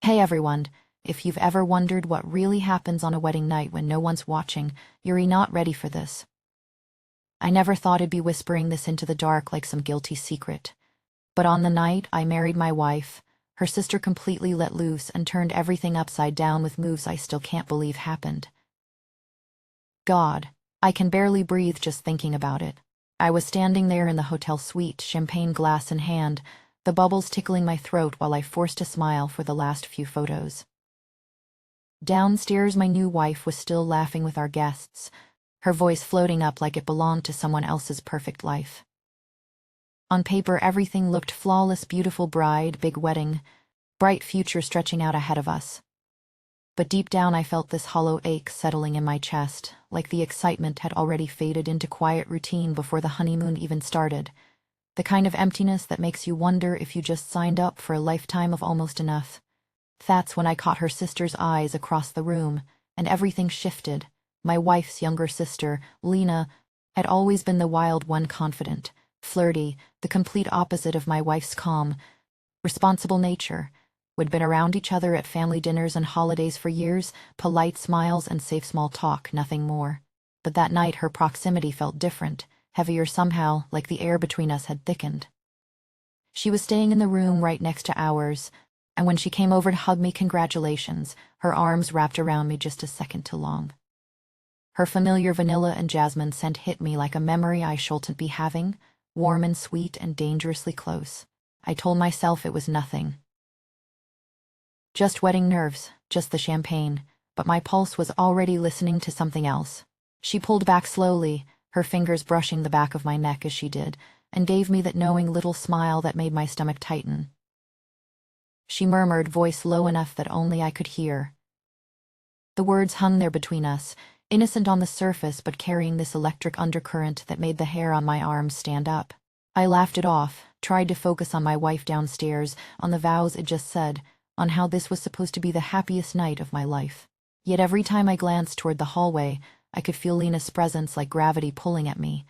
Hey everyone, if you've ever wondered what really happens on a wedding night when no one's watching, you're not ready for this. I never thought I'd be whispering this into the dark like some guilty secret. But on the night I married my wife, her sister completely let loose and turned everything upside down with moves I still can't believe happened. God, I can barely breathe just thinking about it. I was standing there in the hotel suite, champagne glass in hand, the bubbles tickling my throat while I forced a smile for the last few photos. Downstairs, my new wife was still laughing with our guests, her voice floating up like it belonged to someone else's perfect life. On paper, everything looked flawless, beautiful bride, big wedding, bright future stretching out ahead of us. But deep down I felt this hollow ache settling in my chest, like the excitement had already faded into quiet routine before the honeymoon even started. The kind of emptiness that makes you wonder if you just signed up for a lifetime of almost enough. That's when I caught her sister's eyes across the room, and everything shifted. My wife's younger sister, Lena, had always been the wild one, confident, flirty, the complete opposite of my wife's calm, responsible nature. We'd been around each other at family dinners and holidays for years, polite smiles and safe small talk, nothing more. But that night her proximity felt different, heavier somehow, like the air between us had thickened. She was staying in the room right next to ours, and when she came over to hug me, congratulations, her arms wrapped around me just a second too long. Her familiar vanilla and jasmine scent hit me like a memory I shouldn't be having, warm and sweet and dangerously close. I told myself it was nothing. Just wedding nerves, just the champagne, but my pulse was already listening to something else. She pulled back slowly, her fingers brushing the back of my neck as she did, and gave me that knowing little smile that made my stomach tighten. She murmured, voice low enough that only I could hear. The words hung there between us, innocent on the surface but carrying this electric undercurrent that made the hair on my arms stand up. I laughed it off, tried to focus on my wife downstairs, on the vows it just said, on how this was supposed to be the happiest night of my life. Yet every time I glanced toward the hallway, I could feel Lena's presence like gravity pulling at me.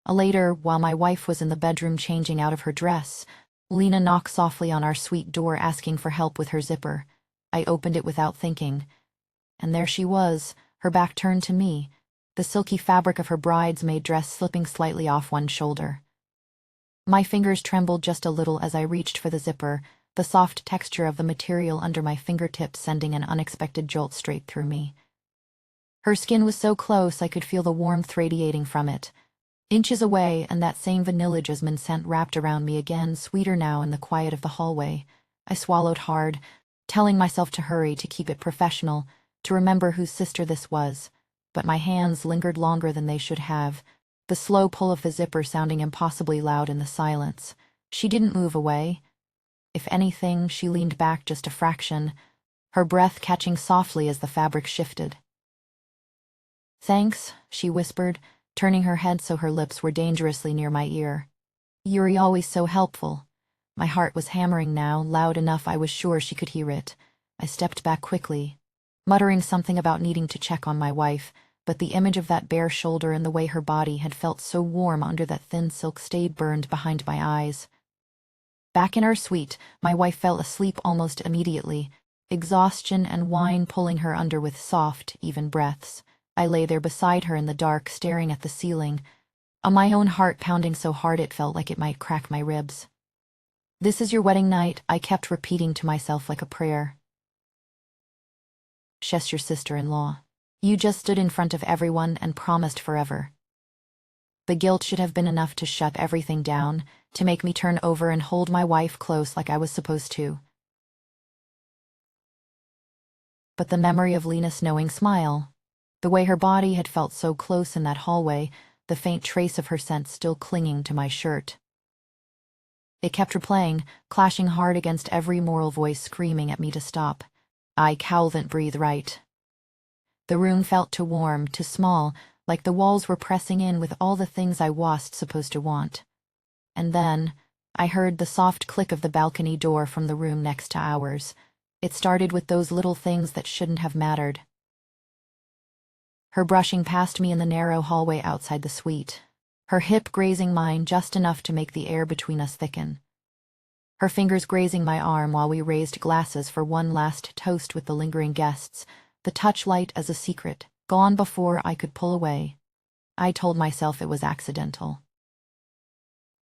Later, while my wife was in the bedroom changing out of her dress, Lena knocked softly on our suite door asking for help with her zipper. I opened it without thinking, and there she was, her back turned to me, the silky fabric of her bridesmaid dress slipping slightly off one shoulder. My fingers trembled just a little as I reached for the zipper, the soft texture of the material under my fingertips sending an unexpected jolt straight through me. Her skin was so close I could feel the warmth radiating from it. Inches away, and that same vanilla jasmine scent wrapped around me again, sweeter now in the quiet of the hallway. I swallowed hard, telling myself to hurry, to keep it professional, to remember whose sister this was. But my hands lingered longer than they should have, the slow pull of the zipper sounding impossibly loud in the silence. She didn't move away. If anything, she leaned back just a fraction, her breath catching softly as the fabric shifted. "Thanks," she whispered, turning her head so her lips were dangerously near my ear. "You're always so helpful." My heart was hammering now, loud enough I was sure she could hear it. I stepped back quickly, muttering something about needing to check on my wife, but the image of that bare shoulder and the way her body had felt so warm under that thin silk stayed burned behind my eyes. Back in our suite, my wife fell asleep almost immediately, exhaustion and wine pulling her under with soft, even breaths. I lay there beside her in the dark, staring at the ceiling, my own heart pounding so hard it felt like it might crack my ribs. "This is your wedding night," I kept repeating to myself like a prayer. "She's your sister-in-law. You just stood in front of everyone and promised forever." The guilt should have been enough to shut everything down, to make me turn over and hold my wife close like I was supposed to. But the memory of Lena's knowing smile, the way her body had felt so close in that hallway, the faint trace of her scent still clinging to my shirt. It kept replaying, clashing hard against every moral voice screaming at me to stop. I couldn't breathe right. The room felt too warm, too small, like the walls were pressing in with all the things I wasn't supposed to want. And then, I heard the soft click of the balcony door from the room next to ours. It started with those little things that shouldn't have mattered. Her brushing past me in the narrow hallway outside the suite, her hip grazing mine just enough to make the air between us thicken. her fingers grazing my arm while we raised glasses for one last toast with the lingering guests, the touch light as a secret, gone before I could pull away. I told myself it was accidental.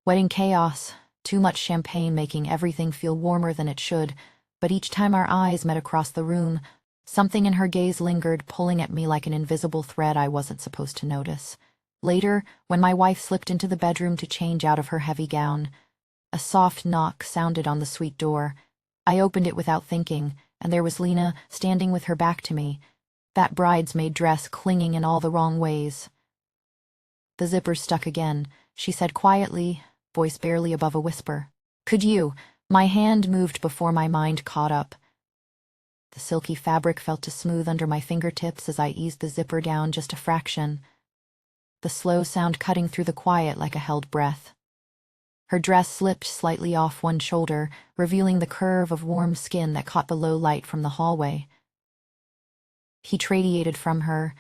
Wedding chaos, too much champagne making everything feel warmer than it should, but each time our eyes met across the room, something in her gaze lingered, pulling at me like an invisible thread I wasn't supposed to notice. Later, when my wife slipped into the bedroom to change out of her heavy gown, a soft knock sounded on the suite door. I opened it without thinking, and there was Lena standing with her back to me, that bridesmaid dress clinging in all the wrong ways. "The zipper's stuck again," she said quietly, voice barely above a whisper. "Could you?" My hand moved before my mind caught up. The silky fabric felt smooth under my fingertips as I eased the zipper down just a fraction, the slow sound cutting through the quiet like a held breath. Her dress slipped slightly off one shoulder, revealing the curve of warm skin that caught the low light from the hallway. Heat radiated from her,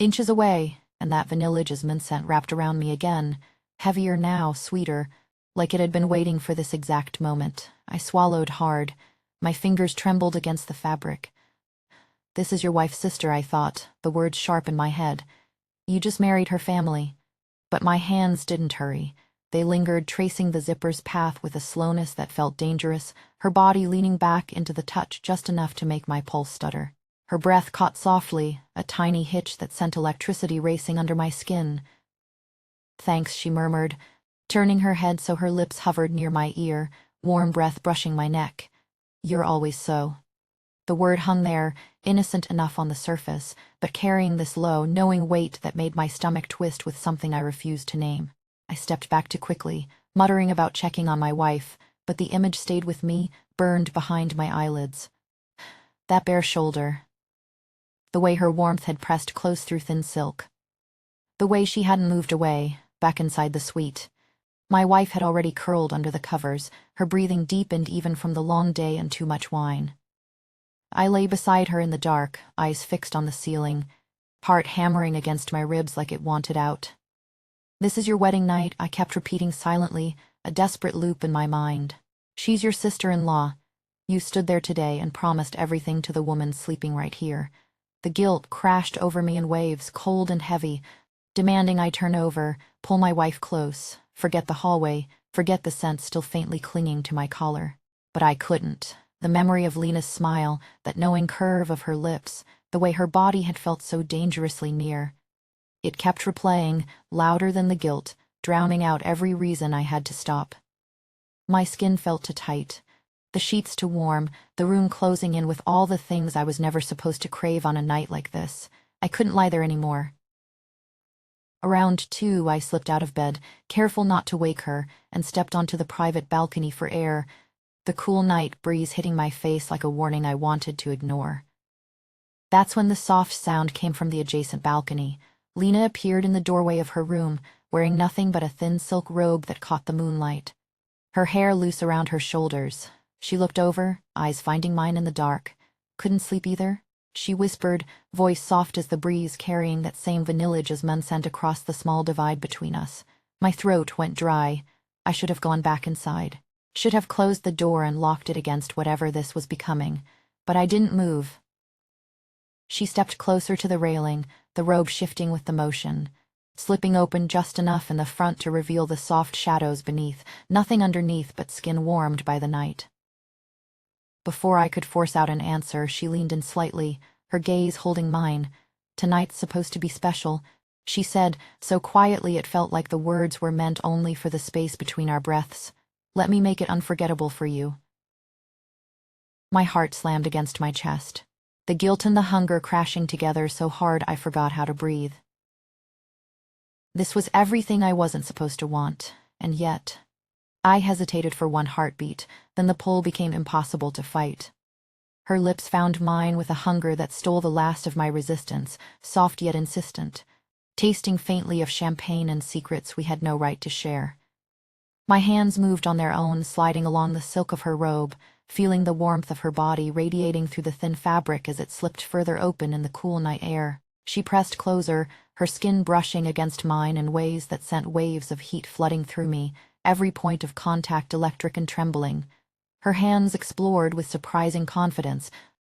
inches away, and that vanilla jasmine scent wrapped around me again, heavier now, sweeter, like it had been waiting for this exact moment. I swallowed hard. My fingers trembled against the fabric. "This is your wife's sister," I thought, the words sharp in my head. "You just married her family." But my hands didn't hurry. They lingered, tracing the zipper's path with a slowness that felt dangerous, her body leaning back into the touch just enough to make my pulse stutter. Her breath caught softly, a tiny hitch that sent electricity racing under my skin. "Thanks," she murmured, turning her head so her lips hovered near my ear, warm breath brushing my neck. "You're always so." The word hung there, innocent enough on the surface, but carrying this low, knowing weight that made my stomach twist with something I refused to name. I stepped back too quickly, muttering about checking on my wife, but the image stayed with me, burned behind my eyelids. That bare shoulder. The way her warmth had pressed close through thin silk. The way she hadn't moved away, back inside the suite. My wife had already curled under the covers, her breathing deepened even from the long day and too much wine. I lay beside her in the dark, eyes fixed on the ceiling, heart hammering against my ribs like it wanted out. "This is your wedding night," I kept repeating silently, a desperate loop in my mind. "She's your sister-in-law. You stood there today and promised everything to the woman sleeping right here." The guilt crashed over me in waves, cold and heavy, demanding I turn over, pull my wife close, forget the hallway, forget the scent still faintly clinging to my collar. But I couldn't. The memory of Lena's smile, that knowing curve of her lips, the way her body had felt so dangerously near. It kept replaying, louder than the guilt, drowning out every reason I had to stop. My skin felt too tight, the sheets too warm, the room closing in with all the things I was never supposed to crave on a night like this. I couldn't lie there anymore. Around 2, I slipped out of bed, careful not to wake her, and stepped onto the private balcony for air, the cool night breeze hitting my face like a warning I wanted to ignore. That's when the soft sound came from the adjacent balcony. Lena appeared in the doorway of her room, wearing nothing but a thin silk robe that caught the moonlight. Her hair loose around her shoulders. She looked over, eyes finding mine in the dark. "Couldn't sleep either?" she whispered, voice soft as the breeze carrying that same vanilla jasmine scent across the small divide between us. My throat went dry. I should have gone back inside. Should have closed the door and locked it against whatever this was becoming. But I didn't move. She stepped closer to the railing, the robe shifting with the motion, slipping open just enough in the front to reveal the soft shadows beneath, nothing underneath but skin warmed by the night. Before I could force out an answer, she leaned in slightly, her gaze holding mine. "Tonight's supposed to be special," she said, so quietly it felt like the words were meant only for the space between our breaths. "Let me make it unforgettable for you." My heart slammed against my chest, the guilt and the hunger crashing together so hard I forgot how to breathe. This was everything I wasn't supposed to want, and yet I hesitated for one heartbeat, then the pull became impossible to fight. Her lips found mine with a hunger that stole the last of my resistance, soft yet insistent, tasting faintly of champagne and secrets we had no right to share. My hands moved on their own, sliding along the silk of her robe, feeling the warmth of her body radiating through the thin fabric as it slipped further open in the cool night air. She pressed closer, her skin brushing against mine in ways that sent waves of heat flooding through me, every point of contact electric and trembling. Her hands explored with surprising confidence,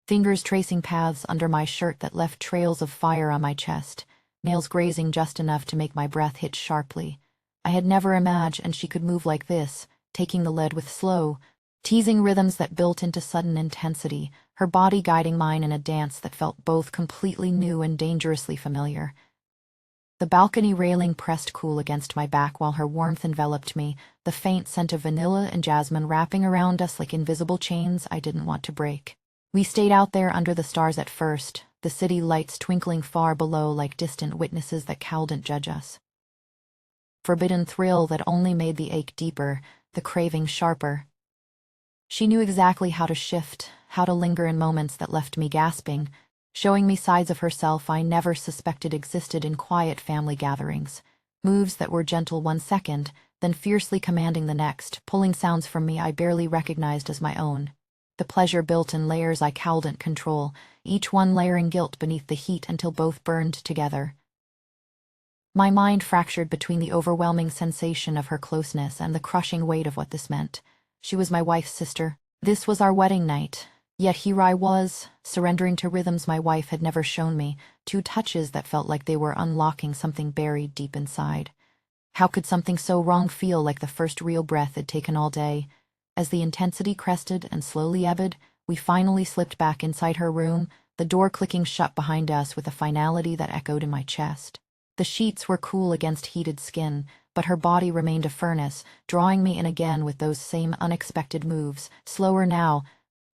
fingers tracing paths under my shirt that left trails of fire on my chest, nails grazing just enough to make my breath hit sharply. I had never imagined she could move like this, taking the lead with slow, teasing rhythms that built into sudden intensity, her body guiding mine in a dance that felt both completely new and dangerously familiar. The balcony railing pressed cool against my back while her warmth enveloped me, the faint scent of vanilla and jasmine wrapping around us like invisible chains I didn't want to break. We stayed out there under the stars at first, the city lights twinkling far below like distant witnesses that couldn't judge us. Forbidden thrill that only made the ache deeper, the craving sharper. She knew exactly how to shift, how to linger in moments that left me gasping, showing me sides of herself I never suspected existed in quiet family gatherings. Moves that were gentle 1 second, then fiercely commanding the next, pulling sounds from me I barely recognized as my own. The pleasure built in layers I couldn't control, each one layering guilt beneath the heat until both burned together. My mind fractured between the overwhelming sensation of her closeness and the crushing weight of what this meant. She was my wife's sister. This was our wedding night. Yet here I was, surrendering to rhythms my wife had never shown me, 2 touches that felt like they were unlocking something buried deep inside. How could something so wrong feel like the first real breath it'd taken all day? As the intensity crested and slowly ebbed, we finally slipped back inside her room, the door clicking shut behind us with a finality that echoed in my chest. The sheets were cool against heated skin, but her body remained a furnace, drawing me in again with those same unexpected moves, slower now,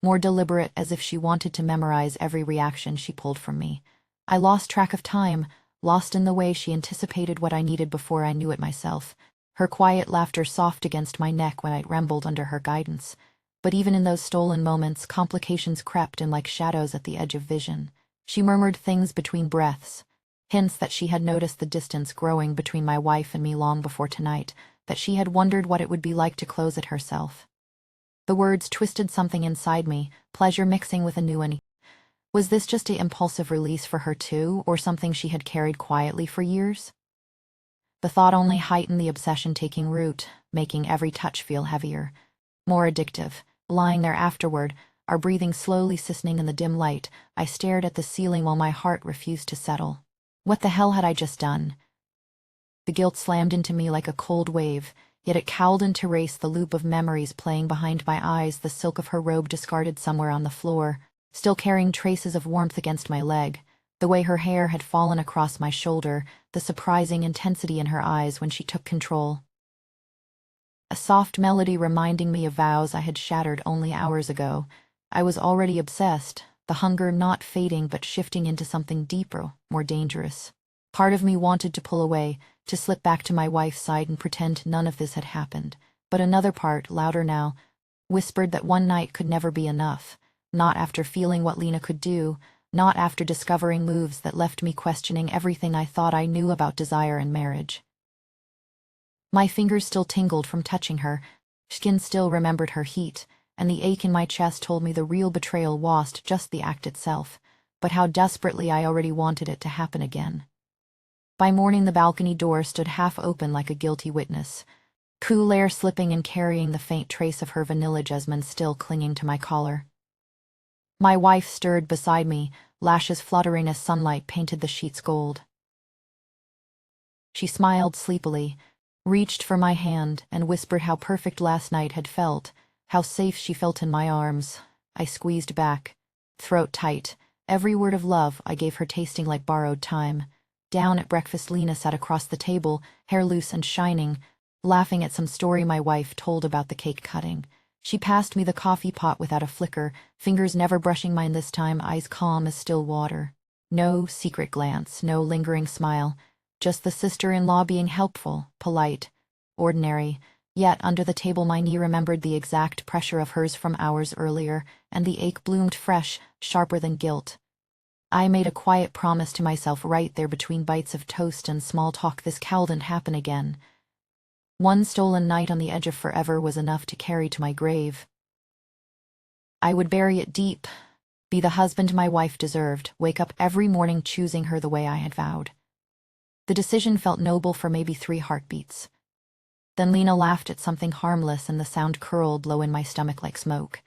more deliberate, as if she wanted to memorize every reaction she pulled from me. I lost track of time, lost in the way she anticipated what I needed before I knew it myself, her quiet laughter soft against my neck when I trembled under her guidance. But even in those stolen moments, complications crept in like shadows at the edge of vision. She murmured things between breaths, hints that she had noticed the distance growing between my wife and me long before tonight, that she had wondered what it would be like to close it herself. The words twisted something inside me, pleasure mixing with a new unease. Was this just an impulsive release for her too, or something she had carried quietly for years? The thought only heightened the obsession taking root, making every touch feel heavier, more addictive. Lying there afterward, our breathing slowly sissening in the dim light, I stared at the ceiling while my heart refused to settle. What the hell had I just done? The guilt slammed into me like a cold wave, yet it couldn't to erase the loop of memories playing behind my eyes, the silk of her robe discarded somewhere on the floor, still carrying traces of warmth against my leg, the way her hair had fallen across my shoulder, the surprising intensity in her eyes when she took control. A soft melody reminding me of vows I had shattered only hours ago. I was already obsessed, the hunger not fading but shifting into something deeper, more dangerous. Part of me wanted to pull away, to slip back to my wife's side and pretend none of this had happened. But another part, louder now, whispered that one night could never be enough, not after feeling what Lena could do, not after discovering moves that left me questioning everything I thought I knew about desire and marriage. My fingers still tingled from touching her, skin still remembered her heat, and the ache in my chest told me the real betrayal wasn't just the act itself, but how desperately I already wanted it to happen again. By morning the balcony door stood half open like a guilty witness, cool air slipping and carrying the faint trace of her vanilla jasmine still clinging to my collar. My wife stirred beside me, lashes fluttering as sunlight painted the sheets gold. She smiled sleepily, reached for my hand, and whispered how perfect last night had felt, how safe she felt in my arms. I squeezed back, throat tight, every word of love I gave her tasting like borrowed time. Down at breakfast, Lena sat across the table, hair loose and shining, laughing at some story my wife told about the cake cutting. She passed me the coffee pot without a flicker, fingers never brushing mine this time, eyes calm as still water. No secret glance, no lingering smile, just the sister-in-law being helpful, polite, ordinary. Yet under the table my knee remembered the exact pressure of hers from hours earlier, and the ache bloomed fresh, sharper than guilt. I made a quiet promise to myself right there between bites of toast and small talk this couldn't happen again. One stolen night on the edge of forever was enough to carry to my grave. I would bury it deep, be the husband my wife deserved, wake up every morning choosing her the way I had vowed. The decision felt noble for maybe 3 heartbeats. Then Lena laughed at something harmless and the sound curled low in my stomach like smoke.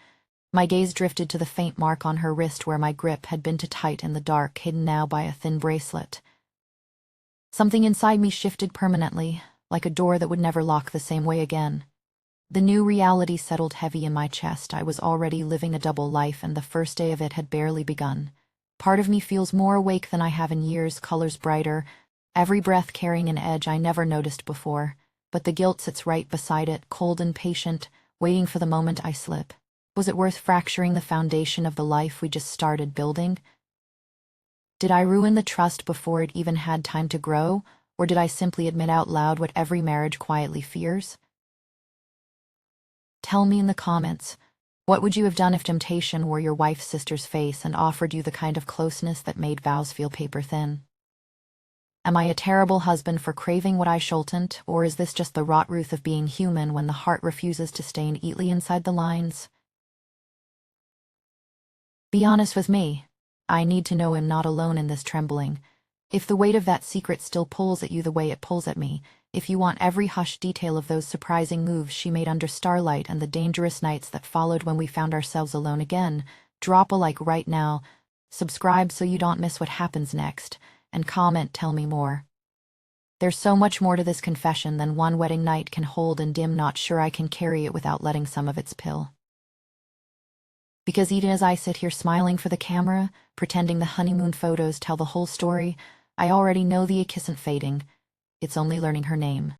My gaze drifted to the faint mark on her wrist where my grip had been too tight in the dark, hidden now by a thin bracelet. Something inside me shifted permanently, like a door that would never lock the same way again. The new reality settled heavy in my chest. I was already living a double life, and the first day of it had barely begun. Part of me feels more awake than I have in years, colors brighter, every breath carrying an edge I never noticed before. But the guilt sits right beside it, cold and patient, waiting for the moment I slip. Was it worth fracturing the foundation of the life we just started building? Did I ruin the trust before it even had time to grow, or did I simply admit out loud what every marriage quietly fears? Tell me in the comments, what would you have done if temptation were your wife's sister's face and offered you the kind of closeness that made vows feel paper thin? Am I a terrible husband for craving what I shouldn't, or is this just the rot truth of being human when the heart refuses to stay neatly inside the lines? Be honest with me. I need to know I'm not alone in this trembling. If the weight of that secret still pulls at you the way it pulls at me, if you want every hushed detail of those surprising moves she made under starlight and the dangerous nights that followed when we found ourselves alone again, drop a like right now, subscribe so you don't miss what happens next, and comment tell me more. There's so much more to this confession than one wedding night can hold, and not sure I can carry it without letting some of its pill. Because even as I sit here smiling for the camera, pretending the honeymoon photos tell the whole story, I already know the kiss isn't fading. It's only learning her name.